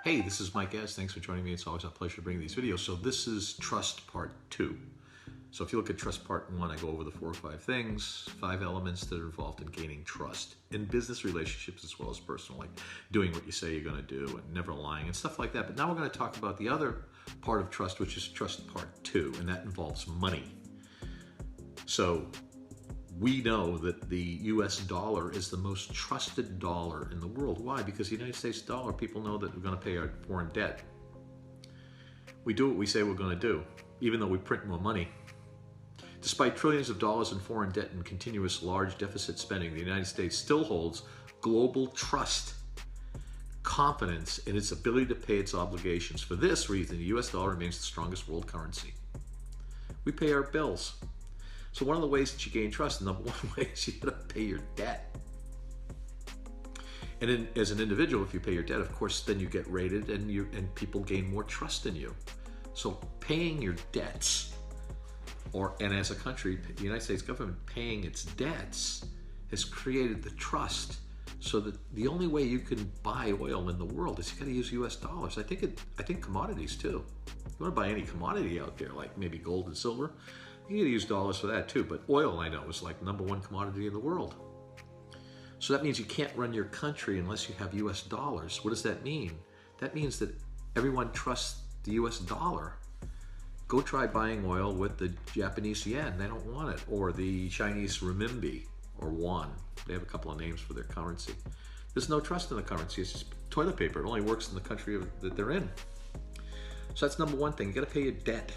Hey, this is Mike Addis. Thanks for joining me. It's always a pleasure to bring these videos. So this is Trust Part 2. So if you look at Trust Part 1, I go over the 4 or 5 things, 5 elements that are involved in gaining trust in business relationships as well as personal, like doing what you say you're going to do and never lying and stuff like that. But now we're going to talk about the other part of trust, which is Trust Part 2, and that involves money. So we know that the US dollar is the most trusted dollar in the world. Why? Because the United States dollar, people know that we're going to pay our foreign debt. We do what we say we're going to do, even though we print more money. Despite trillions of dollars in foreign debt and continuous large deficit spending, the United States still holds global trust, confidence in its ability to pay its obligations. For this reason, the US dollar remains the strongest world currency. We pay our bills. So one of the ways that you gain trust, number one way is you gotta pay your debt. And as an individual, if you pay your debt, of course, then you get rated and people gain more trust in you. So paying your debts, and as a country, the United States government paying its debts has created the trust so that the only way you can buy oil in the world is you gotta use US dollars. I think commodities too. You wanna buy any commodity out there, like maybe gold and silver, you gotta use dollars for that too, but oil, I know, is like #1 commodity in the world. So that means you can't run your country unless you have US dollars. What does that mean? That means that everyone trusts the US dollar. Go try buying oil with the Japanese yen, they don't want it, or the Chinese renminbi, or yuan. They have a couple of names for their currency. There's no trust in the currency, it's just toilet paper. It only works in the country that they're in. So that's number one thing, you gotta pay your debt,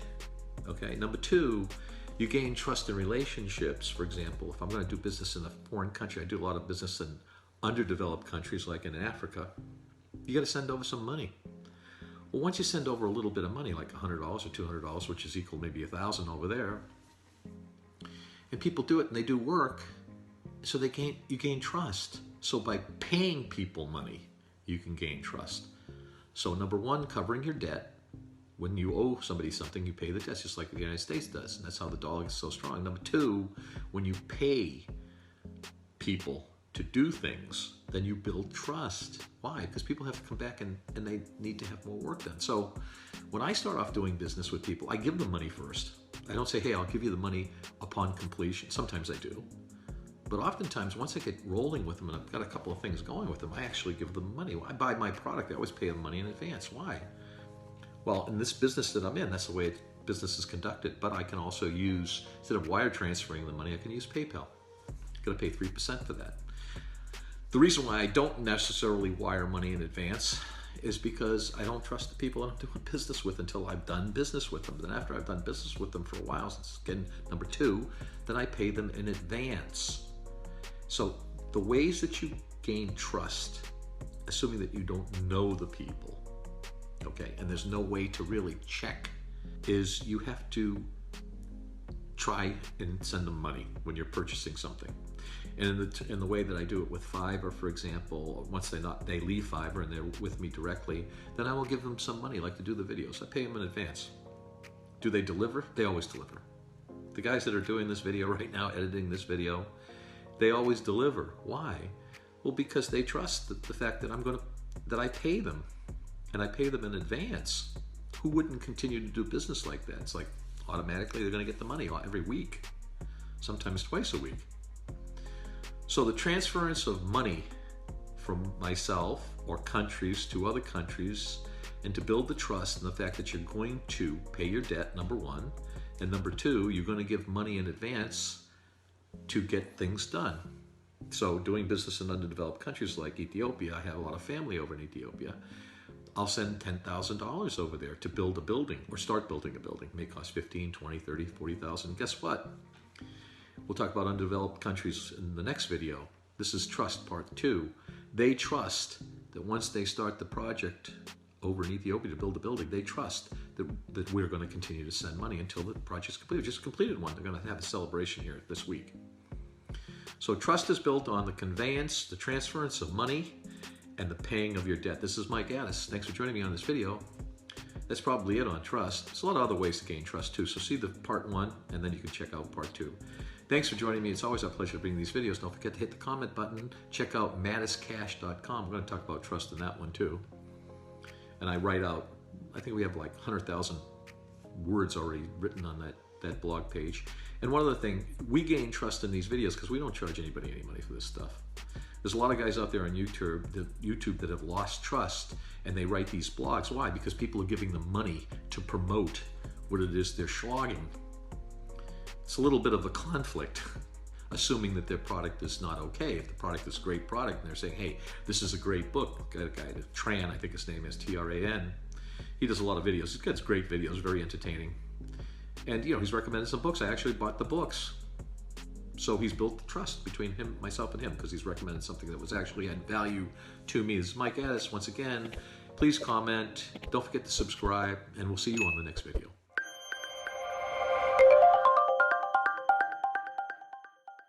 okay? Number two, you gain trust in relationships. For example, if I'm going to do business in a foreign country, I do a lot of business in underdeveloped countries like in Africa, you got to send over some money. Well, once you send over a little bit of money, like $100 or $200, which is equal maybe $1,000 over there, and people do it and they do work, so you gain trust. So by paying people money, you can gain trust. So number one, covering your debt. When you owe somebody something, you pay the debt, just like the United States does. And that's how the dollar is so strong. Number two, when you pay people to do things, then you build trust. Why? Because people have to come back and they need to have more work done. So when I start off doing business with people, I give them money first. I don't say, hey, I'll give you the money upon completion. Sometimes I do. But oftentimes, once I get rolling with them and I've got a couple of things going with them, I actually give them money. When I buy my product, I always pay them money in advance. Why? Well, in this business that I'm in, that's the way business is conducted. But I can also use, instead of wire transferring the money, I can use PayPal. I'm gonna pay 3% for that. The reason why I don't necessarily wire money in advance is because I don't trust the people I'm doing business with until I've done business with them. Then after I've done business with them for a while, since again, number two, then I pay them in advance. So the ways that you gain trust, assuming that you don't know the people, okay, and there's no way to really check, is you have to try and send them money when you're purchasing something. And in the way that I do it with Fiverr, for example, once they leave Fiverr and they're with me directly, then I will give them some money, like to do the videos. I pay them in advance. Do they deliver? They always deliver. The guys that are doing this video right now, editing this video, they always deliver. Why? Well, because they trust the fact that that I pay them. And I pay them in advance. Who wouldn't continue to do business like that? It's like automatically they're going to get the money every week, sometimes twice a week. So the transference of money from myself or countries to other countries, and to build the trust and the fact that you're going to pay your debt, number one, and number two, you're going to give money in advance to get things done. So doing business in underdeveloped countries like Ethiopia, I have a lot of family over in Ethiopia. I'll send $10,000 over there to build a building or start building a building. It may cost 15, 20, 30, 40,000. Guess what? We'll talk about undeveloped countries in the next video. This is Trust Part 2. They trust that once they start the project over in Ethiopia to build a building, they trust that we're going to continue to send money until the project's completed. We just completed one. They're going to have a celebration here this week. So trust is built on the conveyance, the transference of money, and the paying of your debt. This is Mike Addis. Thanks for joining me on this video. That's probably it on trust. There's a lot of other ways to gain trust too. So see the part 1 and then you can check out part 2. Thanks for joining me. It's always a pleasure to bring these videos. Don't forget to hit the comment button. Check out mattiscash.com. We're going to talk about trust in that one too. and I write out, I think we have like 100,000 words already written on that blog page. And one other thing, we gain trust in these videos because we don't charge anybody any money for this stuff. There's a lot of guys out there on YouTube that have lost trust, and they write these blogs. Why? Because people are giving them money to promote what it is they're slogging. It's a little bit of a conflict, assuming that their product is not okay. If the product is a great product and they're saying, hey, this is a great book. Got a guy, Tran, I think his name is Tran. He does a lot of videos. He's got great videos, very entertaining. And he's recommended some books. I actually bought the books. So he's built the trust between myself and him, because he's recommended something that was actually had value to me. This is Mike Addis. Once again, please comment. Don't forget to subscribe, and we'll see you on the next video.